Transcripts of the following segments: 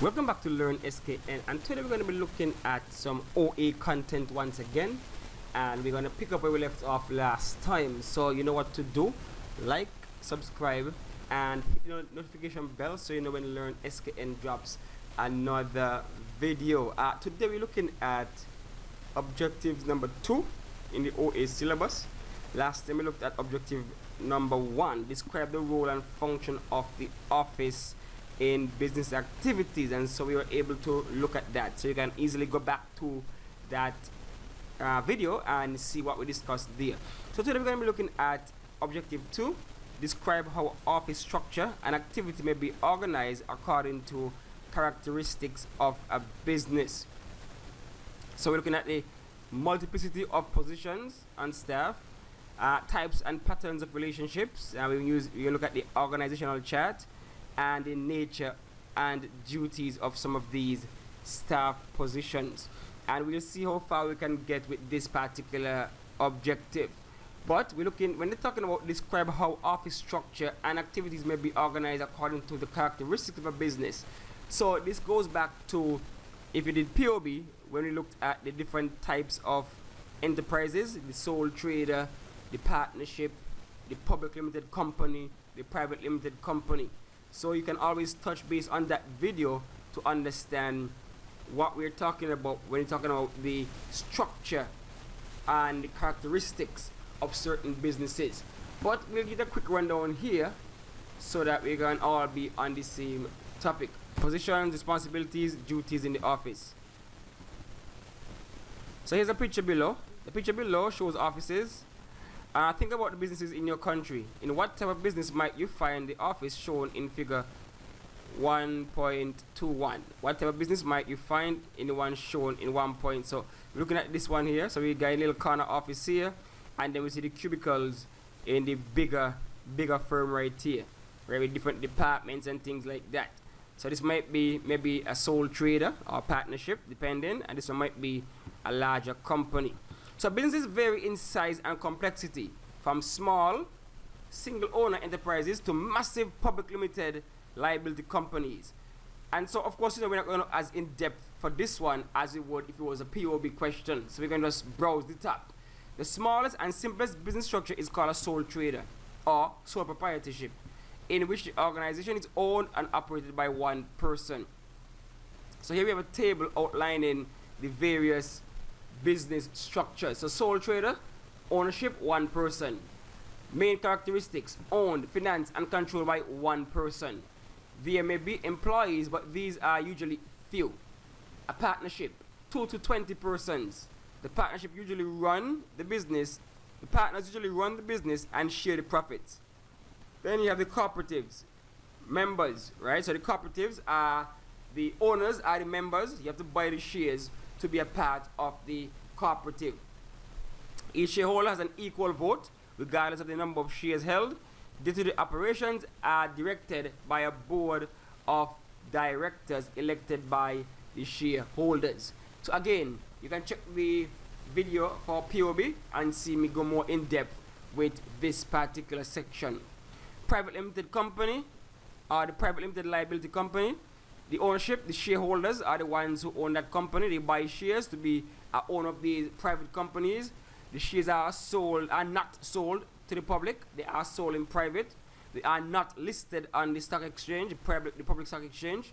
Welcome back to Learn SKN, and today we're going to be looking at some OA content once again, and we're going to pick up where we left off last time. So you know what to do: like, subscribe, and hit the notification bell so you know when Learn SKN drops another video. Today we're looking at objectives number 2 in the OA syllabus. Last time we looked at objective number 1, describe the role and function of the office in business activities, and so we were able to look at that. So you can easily go back to that video and see what we discussed there. So today we're going to be looking at objective 2, describe how office structure and activity may be organized according to characteristics of a business. So we're looking at the multiplicity of positions and staff, types and patterns of relationships, and we look at the organizational chart and the nature and duties of some of these staff positions, and we'll see how far we can get with this particular objective. But we're looking, when they're talking about describe how office structure and activities may be organized according to the characteristics of a business. So this goes back to, if you did POB, when we looked at the different types of enterprises: the sole trader, the partnership, the public limited company, the private limited company. So you can always touch base on that video to understand what we're talking about when we're talking about the structure and the characteristics of certain businesses. But we'll get a quick rundown here so that we can all be on the same topic: positions, responsibilities, duties in the office. So here's a picture below. The picture below shows offices. Think about the businesses in your country. In what type of business might you find the office shown in figure 1.21? What type of business might you find in the one shown in 1 point? So we're looking at this one here. So we got a little corner office here, and then we see the cubicles in the bigger firm right here, right, with different departments and things like that. So this might be maybe a sole trader or partnership, depending, and this one might be a larger company. So businesses vary in size and complexity, from small single owner enterprises to massive public limited liability companies. And so of course, we're not going to as in depth for this one as we would if it was a POB question. So we're going to just browse the top. The smallest and simplest business structure is called a sole trader or sole proprietorship, in which the organization is owned and operated by one person. So here we have a table outlining the various business structure. So sole trader, ownership, one person. Main characteristics: owned, financed, and controlled by one person. There may be employees, but these are usually few. A partnership, 2 to 20 persons. The partnership usually run the business. The partners usually run the business and share the profits. Then you have the cooperatives, members, right? So the cooperatives are the owners, are the members. You have to buy the shares to be a part of the cooperative. Each shareholder has an equal vote regardless of the number of shares held. Day-to-day operations are directed by a board of directors elected by the shareholders. So again, you can check the video for POB and see me go more in depth with this particular section. Private limited company or the private limited liability company. The ownership, the shareholders are the ones who own that company. They buy shares to be a owner of these private companies. The shares are not sold to the public. They are sold in private. They are not listed on the stock exchange, the public stock exchange.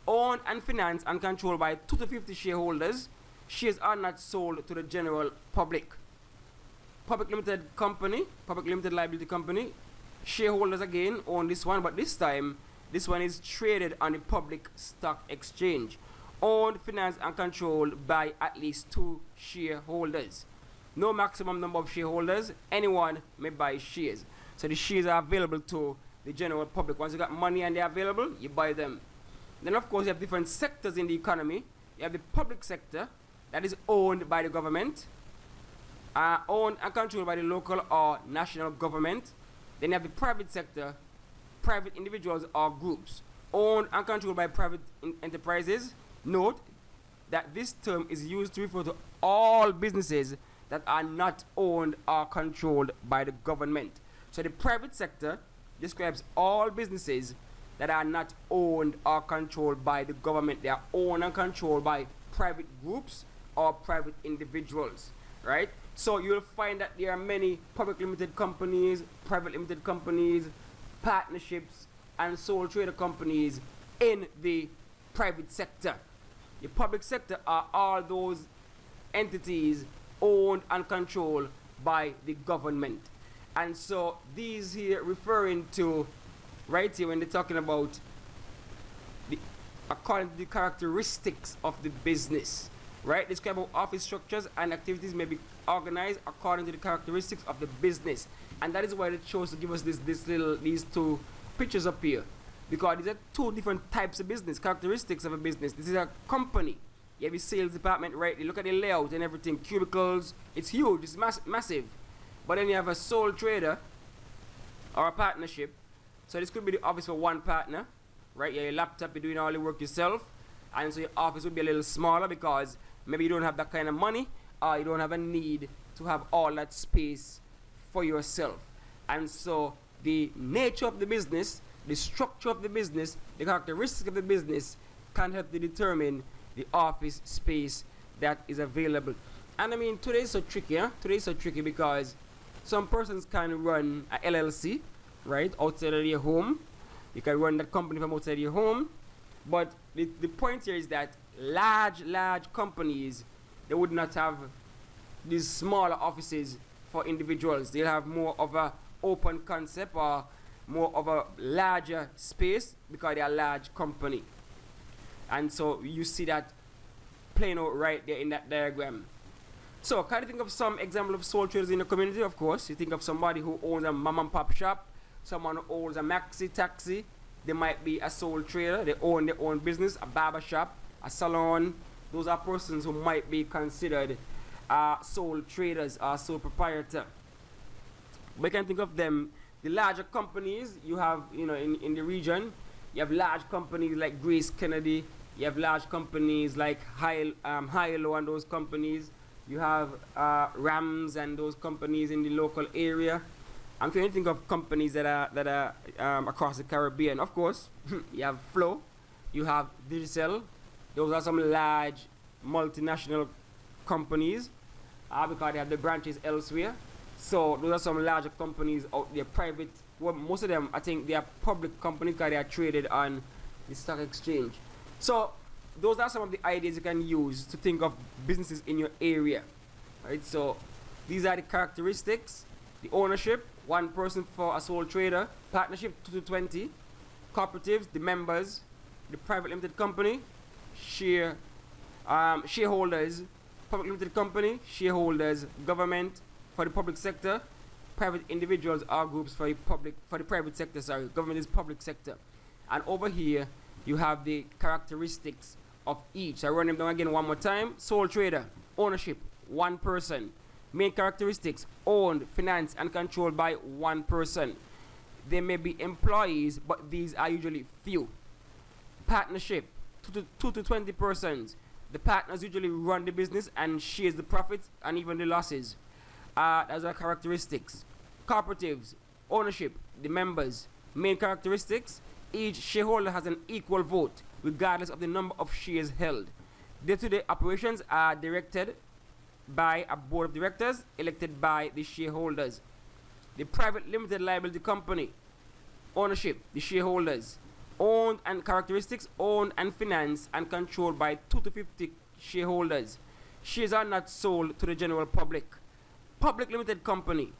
Owned and financed and controlled by 2 to 50 shareholders. Shares are not sold to the general public. Public limited company, public limited liability company. Shareholders again own this one, but this time this one is traded on the public stock exchange. Owned, financed, and controlled by at least 2 shareholders. No maximum number of shareholders. Anyone may buy shares. So the shares are available to the general public. Once you got money and they're available, you buy them. Then of course you have different sectors in the economy. You have the public sector that is owned by the government, owned and controlled by the local or national government. Then you have the private sector, private individuals or groups, owned and controlled by private enterprises. Note that this term is used to refer to all businesses that are not owned or controlled by the government. So the private sector describes all businesses that are not owned or controlled by the government. They are owned and controlled by private groups or private individuals, right? So you'll find that there are many public limited companies, private limited companies, partnerships, and sole trader companies in the private sector. The public sector are all those entities owned and controlled by the government. And so these here referring to, right here when they're talking about according to the characteristics of the business, right? Describe how office structures and activities may be organized according to the characteristics of the business. And that is why they chose to give us these two pictures up here, because these are two different types of business, characteristics of a business. This is a company. You have a sales department, right? You look at the layout and everything, cubicles, it's huge, it's massive. But then you have a sole trader or a partnership. So this could be the office for one partner, right? You have your laptop, you're doing all the work yourself. And so your office would be a little smaller because maybe you don't have that kind of money, or you don't have a need to have all that space for yourself. And so the nature of the business, the structure of the business, the characteristics of the business can help to determine the office space that is available. And I mean, today is so tricky, huh? Today is so tricky because some persons can run a LLC, right, outside of their home. You can run that company from outside your home. But the point here is that large companies, they would not have these smaller offices for individuals. They'll have more of a open concept or more of a larger space because they are a large company. And so you see that playing out right there in that diagram. So can you think of some example of sole traders in the community? Of course, you think of somebody who owns a mom and pop shop, someone who owns a maxi taxi. They might be a sole trader. They own their own business, a barber shop, a salon. Those are persons who might be considered sole traders or sole proprietor. We can think of them. The larger companies you have, in the region, you have large companies like Grace Kennedy. You have large companies like Hilo and those companies. You have Rams and those companies in the local area. I'm trying to think of companies that are across the Caribbean. Of course, you have Flow, you have Digicel. Those are some large multinational companies because they have the branches elsewhere. So those are some larger companies out there, private. Well, most of them, I think, they are public companies because they are traded on the stock exchange. So those are some of the ideas you can use to think of businesses in your area, right? So these are the characteristics: the ownership, one person for a sole trader; partnership, 2 to 20; cooperatives, the members; the private limited company, shareholders; public limited company, shareholders; government for the public sector; private individuals or groups for the private sector. Sorry, government is public sector. And over here you have the characteristics of each. I run them down again one more time. Sole trader, ownership, one person. Main characteristics: owned, financed, and controlled by one person. There may be employees, but these are usually few. Partnership, 2 to 20 persons. The partners usually run the business and shares the profits and even the losses. Those are characteristics. Cooperatives, ownership, the members. Main characteristics: each shareholder has an equal vote, regardless of the number of shares held. Day-to-day operations are directed by a board of directors elected by the shareholders. The private limited liability company, ownership, the shareholders. Owned and characteristics: owned and financed and controlled by 2 to 50 shareholders. Shares are not sold to the general public. Public limited company,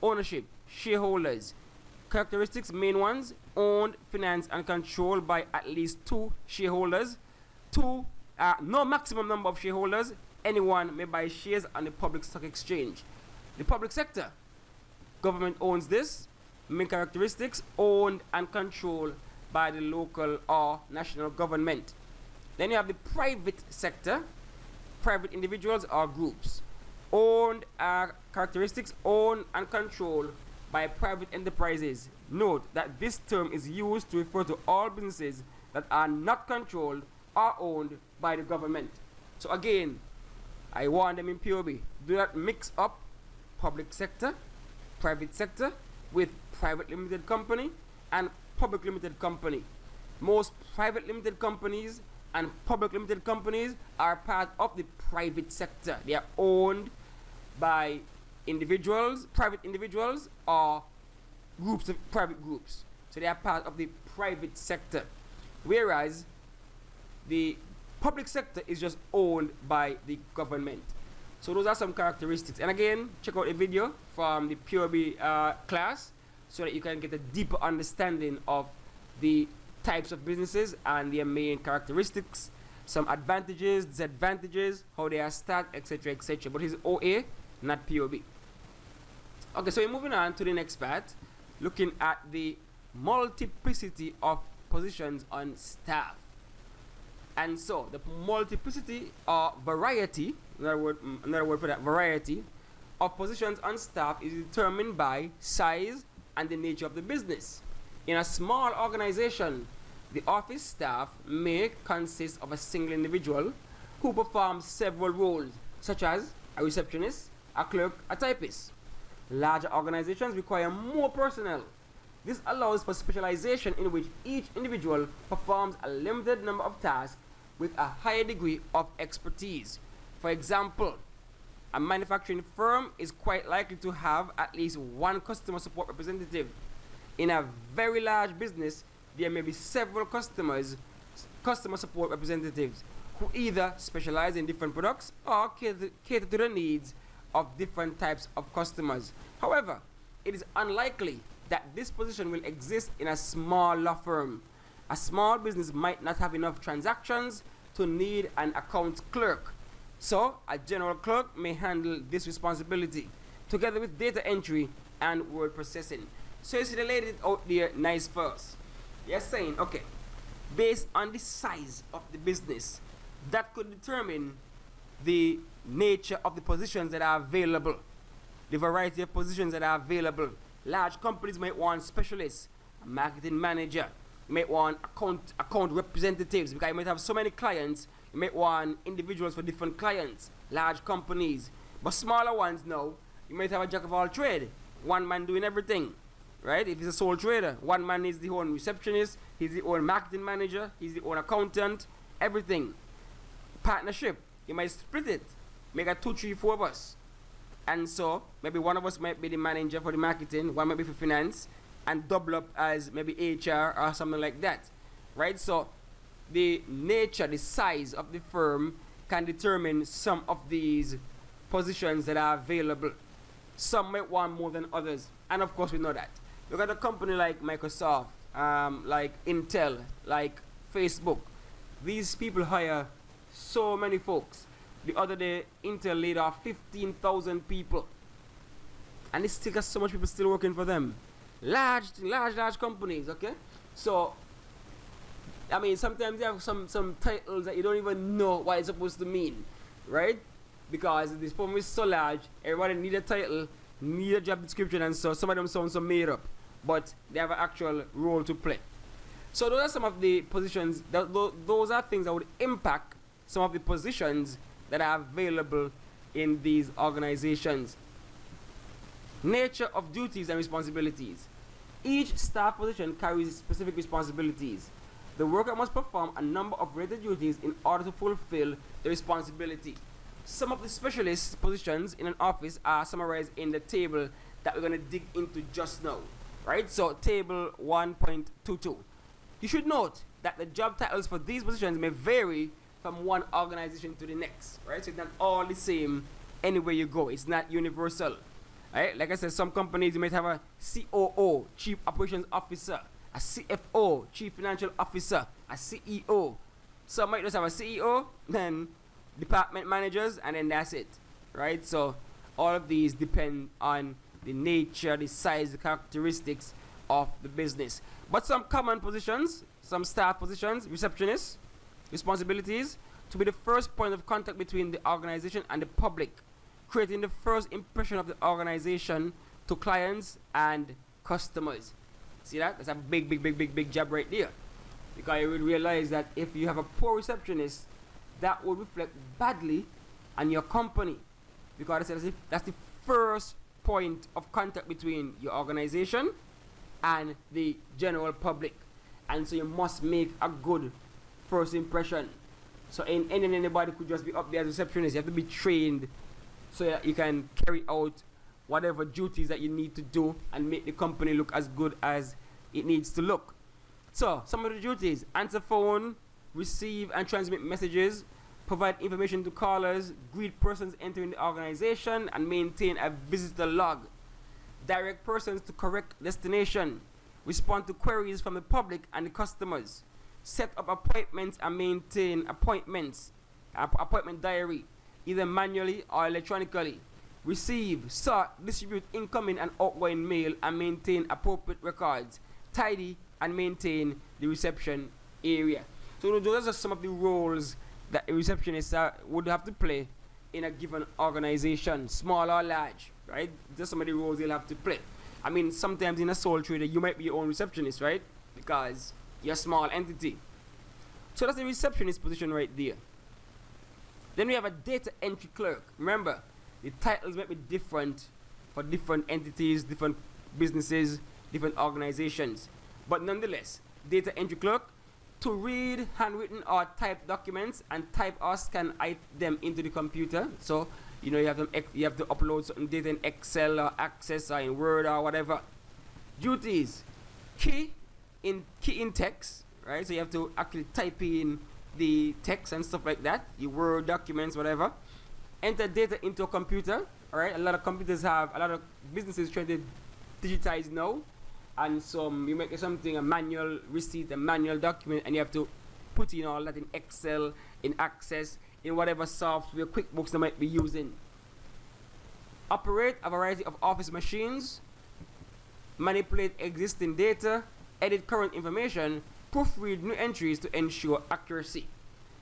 ownership, shareholders. Characteristics: main ones: owned, financed, and controlled by at least 2 shareholders. No maximum number of shareholders. Anyone may buy shares on the public stock exchange. The public sector, government owns this. Main characteristics: owned and controlled by the local or national government. Then you have the private sector, private individuals or groups. Owned characteristics: owned and controlled by private enterprises. Note that this term is used to refer to all businesses that are not controlled or owned by the government. So again, I warn them in POB, do not mix up public sector, private sector with private limited company and public limited company. Most private limited companies and public limited companies are part of the private sector. They are owned by individuals, private individuals, or groups of private groups. So they are part of the private sector. Whereas the public sector is just owned by the government. So those are some characteristics. And again, check out a video from the POB class so that you can get a deeper understanding of the types of businesses and their main characteristics, some advantages, disadvantages, how they are started, etc., etc. But it's OA, not POB. Okay, so we're moving on to the next part, looking at the multiplicity of positions on staff. And so the multiplicity or variety, another word for that, variety of positions on staff is determined by size and the nature of the business. In a small organization, the office staff may consist of a single individual who performs several roles, such as a receptionist, a clerk, a typist. Larger organizations require more personnel. This allows for specialization in which each individual performs a limited number of tasks with a higher degree of expertise. For example, a manufacturing firm is quite likely to have at least one customer support representative. In a very large business, there may be several customer support representatives who either specialize in different products or cater to the needs of different types of customers. However, it is unlikely that this position will exist in a small law firm. A small business might not have enough transactions to need an accounts clerk. So, a general clerk may handle this responsibility, together with data entry and word processing. So you see the lady out there, nice first. They're saying, okay, based on the size of the business, that could determine the nature of the positions that are available, the variety of positions that are available. Large companies might want specialists, a marketing manager, you might want account representatives, because you might have so many clients, you might want individuals for different clients, large companies. But smaller ones now, you might have a jack of all trade, one man doing everything, right? If he's a sole trader, one man is the own receptionist, he's the own marketing manager, he's the own accountant, everything. Partnership, you might split it, make a 2, 3, 4 of us. And so, maybe one of us might be the manager for the marketing, one might be for finance, and double up as maybe HR or something like that, right? So, the nature, the size of the firm can determine some of these positions that are available. Some might want more than others, and of course we know that. Look at a company like Microsoft, like Intel, like Facebook. These people hire so many folks. The other day, Intel laid off 15,000 people, and they still got so much people still working for them. Large companies, okay? So, I mean, sometimes they have some titles that you don't even know what it's supposed to mean, right? Because this firm is so large, everybody need a title, need a job description, and so some of them sound so made up, but they have an actual role to play. So those are some of the positions, those are things that would impact some of the positions that are available in these organizations. Nature of duties and responsibilities. Each staff position carries specific responsibilities. The worker must perform a number of related duties in order to fulfill the responsibility. Some of the specialist positions in an office are summarized in the table that we're going to dig into just now. Right? So, table 1.22. You should note that the job titles for these positions may vary from one organization to the next. Right? So, it's not all the same anywhere you go. It's not universal. Right? Like I said, some companies you might have a COO, Chief Operations Officer, a CFO, Chief Financial Officer, a CEO. Some might just have a CEO, then department managers, and then that's it. Right? So all of these depend on the nature, the size, the characteristics of the business. But some common positions, some staff positions, receptionists, responsibilities to be the first point of contact between the organization and the public, creating the first impression of the organization to clients and customers. See that? That's a big job right there. Because you will realize that if you have a poor receptionist, that will reflect badly on your company. Because that's the first point of contact between your organization and the general public. and so you must make a good first impression. So anybody could just be up there as a receptionist. You have to be trained so that you can carry out whatever duties that you need to do and make the company look as good as it needs to look. So some of the duties: answer phone, receive and transmit messages, provide information to callers, greet persons entering the organization, and maintain a visitor log, direct persons to correct destination, respond to queries from the public and the customers, set up appointments and maintain appointment diary, either manually or electronically, receive, sort, distribute incoming and outgoing mail, and maintain appropriate records, tidy and maintain the reception area. So those are some of the roles that a receptionist would have to play in a given organization, small or large, right? Just some of the roles they'll have to play. I mean, sometimes in a sole trader, you might be your own receptionist, right? Because you're a small entity. So that's the receptionist position right there. Then we have a data entry clerk. Remember, the titles might be different for different entities, different businesses, different organizations. But nonetheless, data entry clerk, to read handwritten or typed documents and type or scan them into the computer. So, you have to upload certain data in Excel or Access or in Word or whatever. Duties: key in text, right? So you have to actually type in the text and stuff like that, your Word documents, whatever. Enter data into a computer, all right? A lot of businesses trying to digitize now, and you make something, a manual receipt, a manual document, and you have to put in all that in Excel, in Access, in whatever software, QuickBooks they might be using. Operate a variety of office machines, manipulate existing data, edit current information, proofread new entries to ensure accuracy.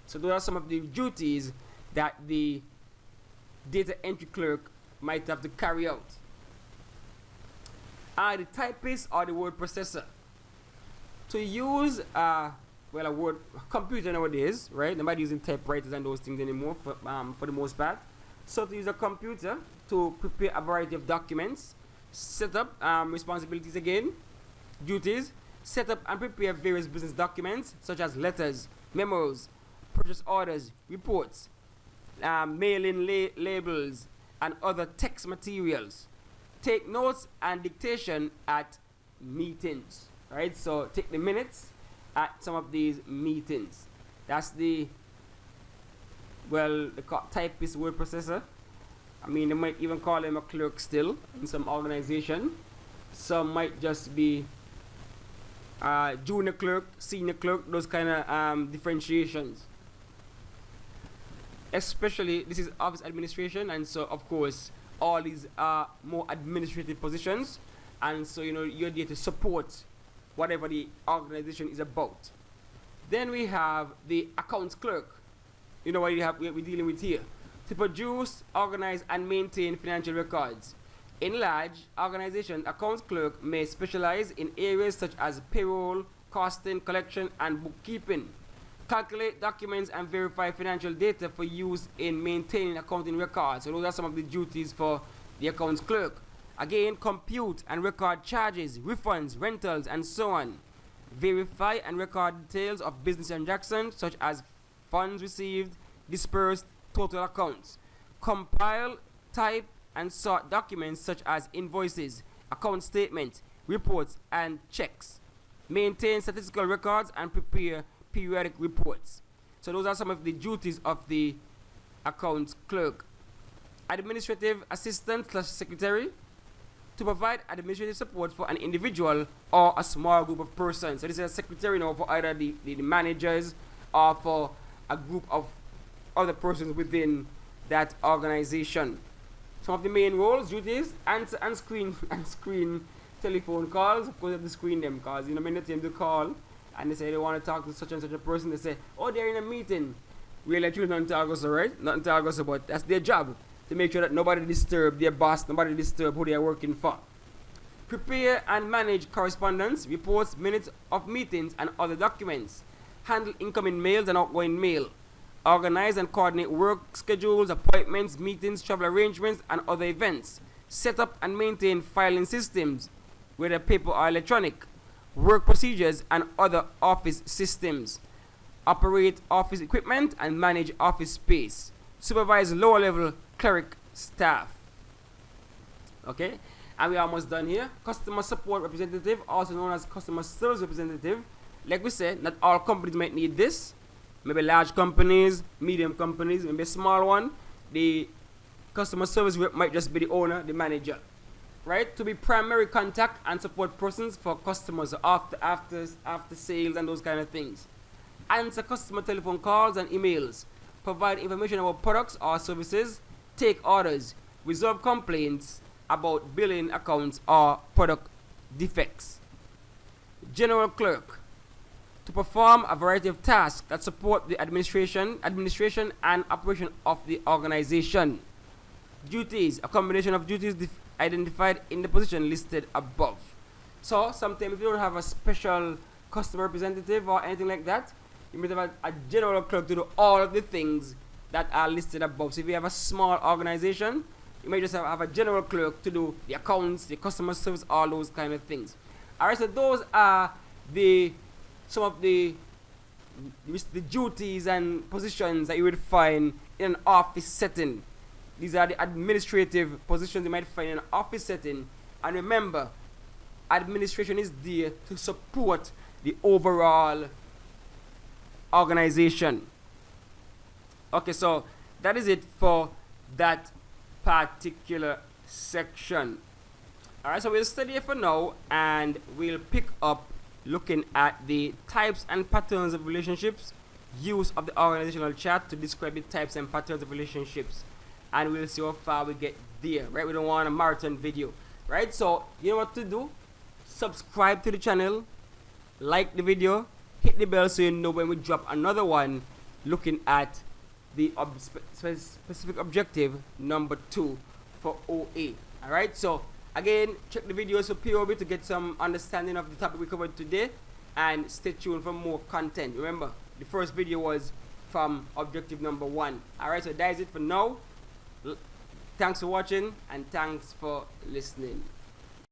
So those are some of the duties that the data entry clerk might have to carry out. The typist or the word processor. To use a word computer nowadays, right? Nobody using typewriters and those things anymore for the most part. So to use a computer to prepare a variety of documents, set up responsibilities again, duties, set up and prepare various business documents such as letters, memos, purchase orders, reports, mailing labels, and other text materials. Take notes and dictation at meetings, right? So take the minutes at some of these meetings. That's the typist word processor. I mean, they might even call him a clerk still in some organization. Some might just be junior clerk, senior clerk, those kind of differentiations. Especially, this is office administration, and so of course all these are more administrative positions, and so you're there to support whatever the organization is about. Then we have the accounts clerk. You know what we're dealing with here: to produce, organize, and maintain financial records. In large organizations, accounts clerk may specialize in areas such as payroll, costing, collection, and bookkeeping. Calculate documents and verify financial data for use in maintaining accounting records. So those are some of the duties for the accounts clerk. Again, compute and record charges, refunds, rentals, and so on. Verify and record details of business transactions such as funds received, dispersed, total accounts. Compile, type, and sort documents such as invoices, account statements, reports, and checks. Maintain statistical records and prepare periodic reports. So those are some of the duties of the accounts clerk. Administrative assistant / secretary, to provide administrative support for an individual or a small group of persons. So this is a secretary for either the managers or for a group of other persons within that organization. Some of the main roles, duties: answer and screen telephone calls. Of course, you have to screen them because many times you call and they say they want to talk to such and such a person. They say, oh, they're in a meeting. We'll let you know, nothing to argue, right? Nothing to argue about. That's their job, to make sure that nobody disturb their boss, nobody disturb who they are working for. Prepare and manage correspondence, reports, minutes of meetings, and other documents. Handle incoming mails and outgoing mail. Organize and coordinate work schedules, appointments, meetings, travel arrangements, and other events. Set up and maintain filing systems, whether paper or electronic. work procedures, and other office systems, operate office equipment, and manage office space, supervise lower level cleric staff. Okay, and we're almost done here. Customer support representative, also known as customer service representative. Like we said, not all companies might need this. Maybe large companies, medium companies, maybe a small one. The customer service rep might just be the owner, the manager, right? To be primary contact and support persons for customers after sales and those kind of things. Answer customer telephone calls and emails. Provide information about products or services. Take orders. Resolve complaints about billing accounts or product defects. General clerk, to perform a variety of tasks that support the administration and operation of the organization. Duties, a combination of duties identified in the position listed above. So sometimes if you don't have a special customer representative or anything like that, you might have a general clerk to do all of the things that are listed above. So if you have a small organization, you may just have a general clerk to do the accounts, the customer service, all those kind of things. Alright, so those are some of the duties and positions that you would find in an office setting. These are the administrative positions you might find in an office setting. And remember, administration is there to support the overall organization. Okay, so that is it for that particular section. Alright, so we'll study it for now, and we'll pick up looking at the types and patterns of relationships, use of the organizational chart to describe the types and patterns of relationships, and we'll see how far we get there, right? We don't want a marathon video, right? So you know what to do. Subscribe to the channel, like the video, hit the bell so you know when we drop another one looking at the specific objective number 2 for OA. Alright, so again, check the videos for POB to get some understanding of the topic we covered today, and stay tuned for more content. Remember, the first video was from objective number 1. Alright, so that is it for now. Thanks for watching, and thanks for listening.